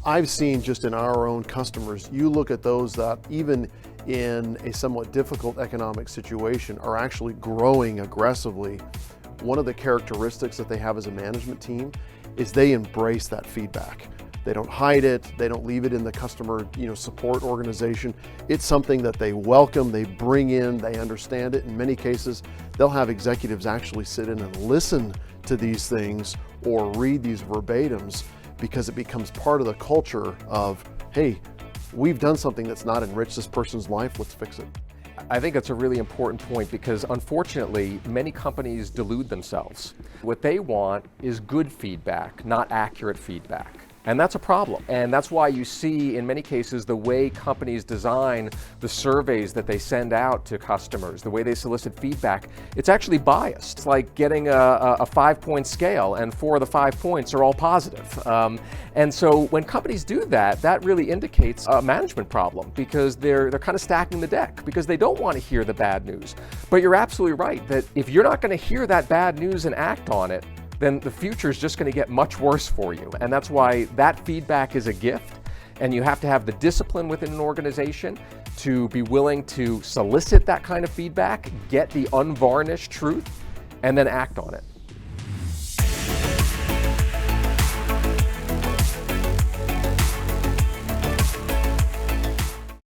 I've seen just in our own customers, you look at those that even in a somewhat difficult economic situation are actually growing aggressively. One of the characteristics that they have as a management team is they embrace that feedback. They don't hide it, they don't leave it in the customer support organization. It's something that they welcome, they bring in, they understand it. In many cases, they'll have executives actually sit in and listen to these things or read these verbatims because it becomes part of the culture of, hey, we've done something that's not enriched this person's life, let's fix it. I think that's a really important point because unfortunately, many companies delude themselves. What they want is good feedback, not accurate feedback. And that's a problem. And that's why you see in many cases the way companies design the surveys that they send out to customers, the way they solicit feedback, it's actually biased. It's like getting a 5-point scale and 4 of the 5 points are all positive. And so when companies do that, that really indicates a management problem because they're kind of stacking the deck because they don't want to hear the bad news. But you're absolutely right that if you're not going to hear that bad news and act on it, then the future is just going to get much worse for you. And that's why that feedback is a gift, and you have to have the discipline within an organization to be willing to solicit that kind of feedback, get the unvarnished truth, and then act on it.